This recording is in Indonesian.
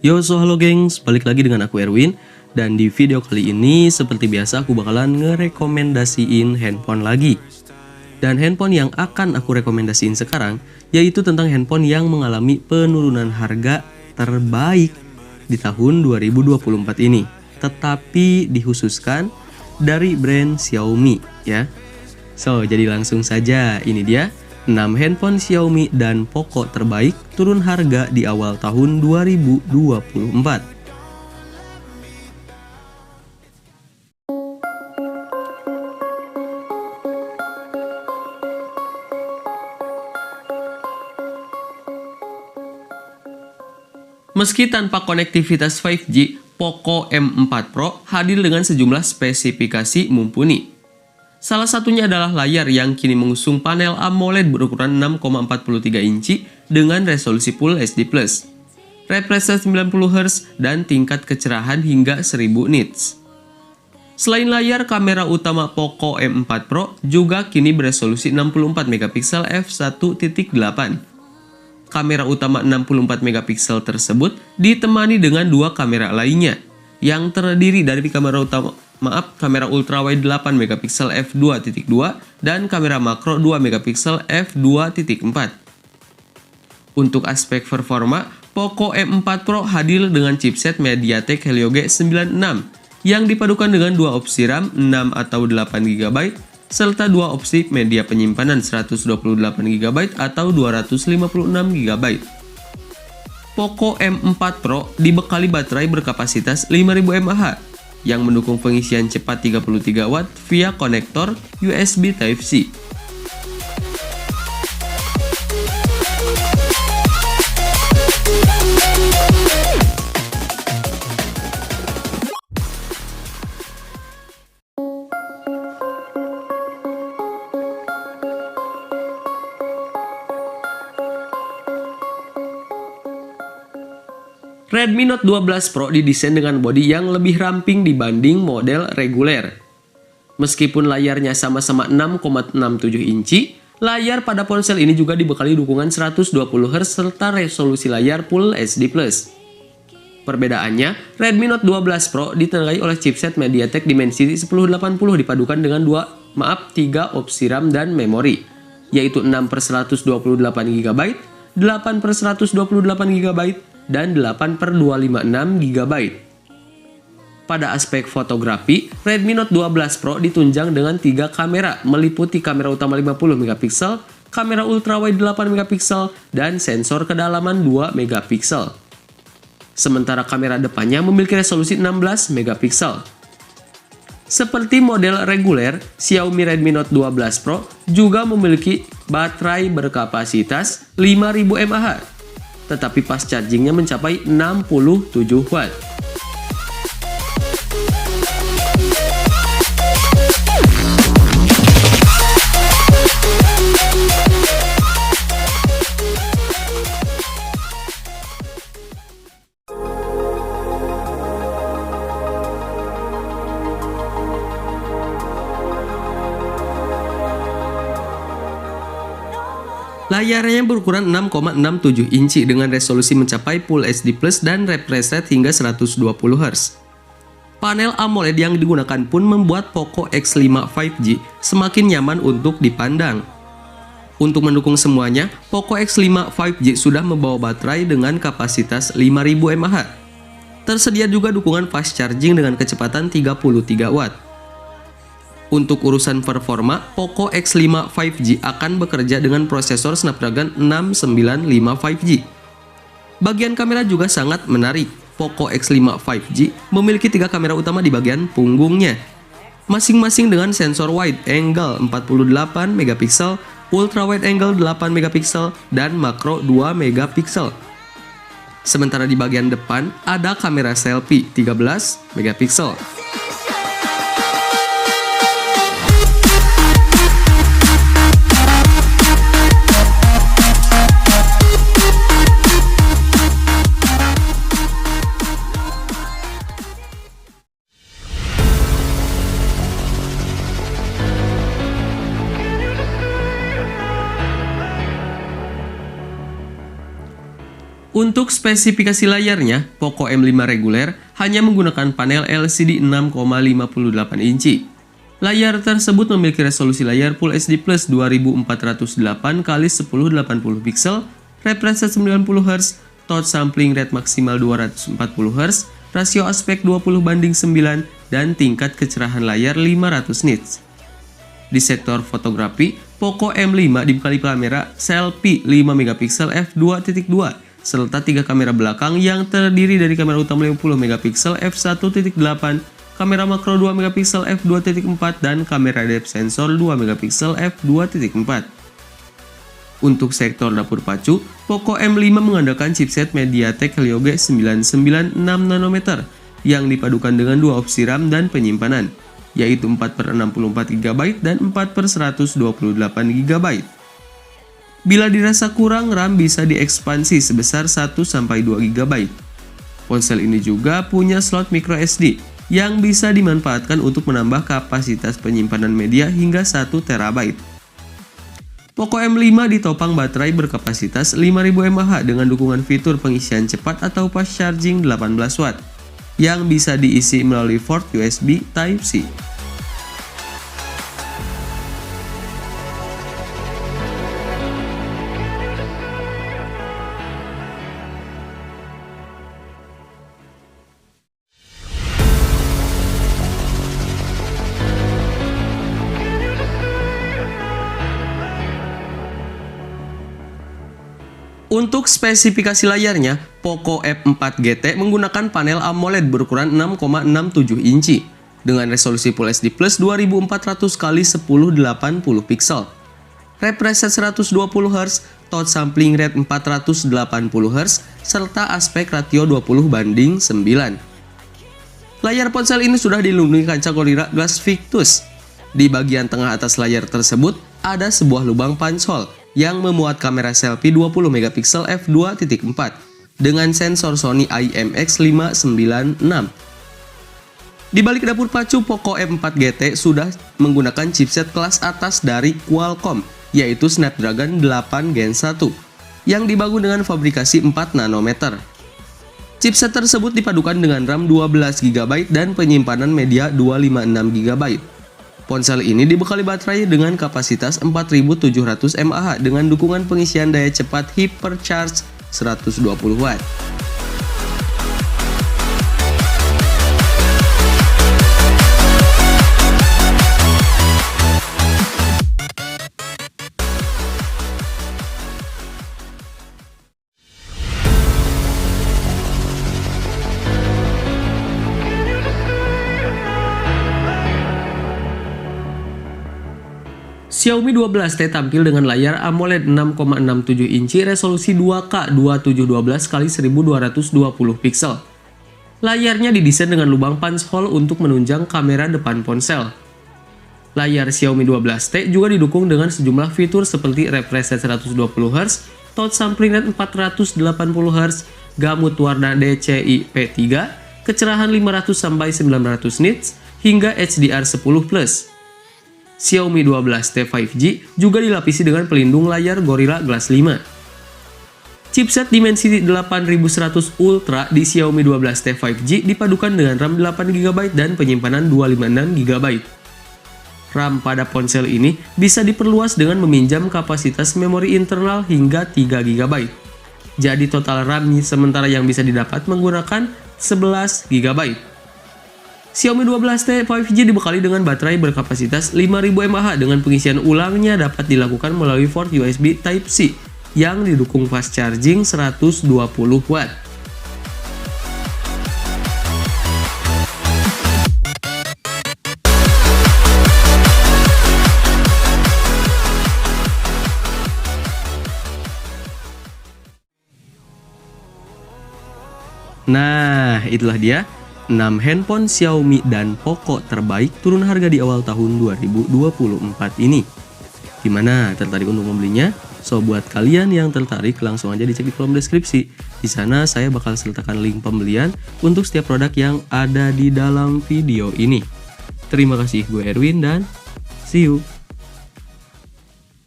Halo gengs, balik lagi dengan aku Erwin. Dan di video kali ini seperti biasa aku bakalan ngerekomendasiin handphone lagi. Dan handphone yang akan aku rekomendasiin sekarang yaitu tentang handphone yang mengalami penurunan harga terbaik di tahun 2024 ini. Tetapi dikhususkan dari brand Xiaomi ya. So, jadi langsung saja, ini dia 6 handphone Xiaomi dan Poco terbaik turun harga di awal tahun 2024. Meski tanpa konektivitas 5G, Poco M4 Pro hadir dengan sejumlah spesifikasi mumpuni. Salah satunya adalah layar yang kini mengusung panel AMOLED berukuran 6,43 inci dengan resolusi Full HD+, refresh rate 90Hz, dan tingkat kecerahan hingga 1000 nits. Selain layar, kamera utama Poco M4 Pro juga kini beresolusi 64 megapiksel f1.8. Kamera utama 64 megapiksel tersebut ditemani dengan dua kamera lainnya yang terdiri dari kamera ultrawide 8 megapiksel f2.2 dan kamera makro 2 megapiksel f2.4. Untuk aspek performa, Poco M4 Pro hadir dengan chipset MediaTek Helio G96 yang dipadukan dengan dua opsi RAM 6 atau 8 GB serta dua opsi media penyimpanan 128 GB atau 256 GB. Poco M4 Pro dibekali baterai berkapasitas 5000 mAh yang mendukung pengisian cepat 33 Watt via konektor USB Type-C. Redmi Note 12 Pro didesain dengan bodi yang lebih ramping dibanding model reguler. Meskipun layarnya sama-sama 6,67 inci, layar pada ponsel ini juga dibekali dukungan 120Hz serta resolusi layar Full HD+. Perbedaannya, Redmi Note 12 Pro ditenagai oleh chipset MediaTek Dimensity 1080 dipadukan dengan 3 opsi RAM dan memori, yaitu 6/128 GB, 8/128 GB, dan 8/256 GB. Pada aspek fotografi, Redmi Note 12 Pro ditunjang dengan 3 kamera meliputi kamera utama 50 megapiksel, kamera ultrawide 8 megapiksel, dan sensor kedalaman 2 megapiksel. Sementara kamera depannya memiliki resolusi 16 megapiksel. Seperti model reguler, Xiaomi Redmi Note 12 Pro juga memiliki baterai berkapasitas 5000 mAh. Tetapi pas chargingnya mencapai 67 Watt. Layarnya berukuran 6,67 inci dengan resolusi mencapai Full HD+ dan refresh rate hingga 120Hz. Panel AMOLED yang digunakan pun membuat Poco X5 5G semakin nyaman untuk dipandang. Untuk mendukung semuanya, Poco X5 5G sudah membawa baterai dengan kapasitas 5000 mAh. Tersedia juga dukungan fast charging dengan kecepatan 33 Watt. Untuk urusan performa, Poco X5 5G akan bekerja dengan prosesor Snapdragon 695 5G. Bagian kamera juga sangat menarik. Poco X5 5G memiliki 3 kamera utama di bagian punggungnya, masing-masing dengan sensor wide angle 48 megapiksel, ultra wide angle 8 megapiksel, dan makro 2 megapiksel. Sementara di bagian depan ada kamera selfie 13 megapiksel. Untuk spesifikasi layarnya, Poco M5 reguler hanya menggunakan panel LCD 6,58 inci. Layar tersebut memiliki resolusi layar Full HD Plus 2408 x 1080 pixel, refresh rate 90 Hz, touch sampling rate maksimal 240 Hz, rasio aspek 20:9, dan tingkat kecerahan layar 500 nits. Di sektor fotografi, Poco M5 dibekali kamera selfie 5 megapiksel f2.2 serta 3 kamera belakang yang terdiri dari kamera utama 50 megapiksel f1.8, kamera makro 2 megapiksel f2.4, dan kamera depth sensor 2 megapiksel f2.4. Untuk sektor dapur pacu, Poco M5 mengandalkan chipset MediaTek Helio G996 nanometer yang dipadukan dengan dua opsi RAM dan penyimpanan, yaitu 4/64 GB dan 4/128 GB. Bila dirasa kurang, RAM bisa diekspansi sebesar 1-2 GB. Ponsel ini juga punya slot microSD yang bisa dimanfaatkan untuk menambah kapasitas penyimpanan media hingga 1 TB. Poco M5 ditopang baterai berkapasitas 5000 mAh dengan dukungan fitur pengisian cepat atau fast charging 18 Watt yang bisa diisi melalui port USB Type-C. Untuk spesifikasi layarnya, Poco F4 GT menggunakan panel AMOLED berukuran 6,67 inci dengan resolusi Full HD Plus 2400 x 1080 pixel, refresh rate 120 Hz, touch sampling rate 480 Hz, serta aspek ratio 20:9. Layar ponsel ini sudah dilindungi kaca Gorilla Glass Victus. Di bagian tengah atas layar tersebut ada sebuah lubang punch hole yang memuat kamera selfie 20 megapiksel f2.4 dengan sensor Sony IMX596. Di balik dapur pacu, Poco M4 GT sudah menggunakan chipset kelas atas dari Qualcomm, yaitu Snapdragon 8 Gen 1, yang dibangun dengan fabrikasi 4 nanometer. Chipset tersebut dipadukan dengan RAM 12 GB dan penyimpanan media 256 GB. Ponsel ini dibekali baterai dengan kapasitas 4700 mAh dengan dukungan pengisian daya cepat Hypercharge 120 Watt. Xiaomi 12T tampil dengan layar AMOLED 6,67 inci resolusi 2K 2712 x 1220 pixel. Layarnya didesain dengan lubang punch hole untuk menunjang kamera depan ponsel. Layar Xiaomi 12T juga didukung dengan sejumlah fitur seperti refresh rate 120 Hz, touch sampling rate 480 Hz, gamut warna DCI-P3, kecerahan 500-900 nits, hingga HDR10+. Xiaomi 12T 5G juga dilapisi dengan pelindung layar Gorilla Glass 5. Chipset Dimensity 8100 Ultra di Xiaomi 12T 5G dipadukan dengan RAM 8GB dan penyimpanan 256GB. RAM pada ponsel ini bisa diperluas dengan meminjam kapasitas memori internal hingga 3GB. Jadi total RAM sementara yang bisa didapat menggunakan 11GB. Xiaomi 12T 5G dibekali dengan baterai berkapasitas 5000 mAh dengan pengisian ulangnya dapat dilakukan melalui port USB Type-C yang didukung fast charging 120 Watt. Nah, itulah dia 6 handphone Xiaomi dan Poco terbaik turun harga di awal tahun 2024 ini. Gimana, tertarik untuk membelinya? So, buat kalian yang tertarik langsung aja dicek di kolom deskripsi. Di sana saya bakal sertakan link pembelian untuk setiap produk yang ada di dalam video ini. Terima kasih, gue Erwin dan see you.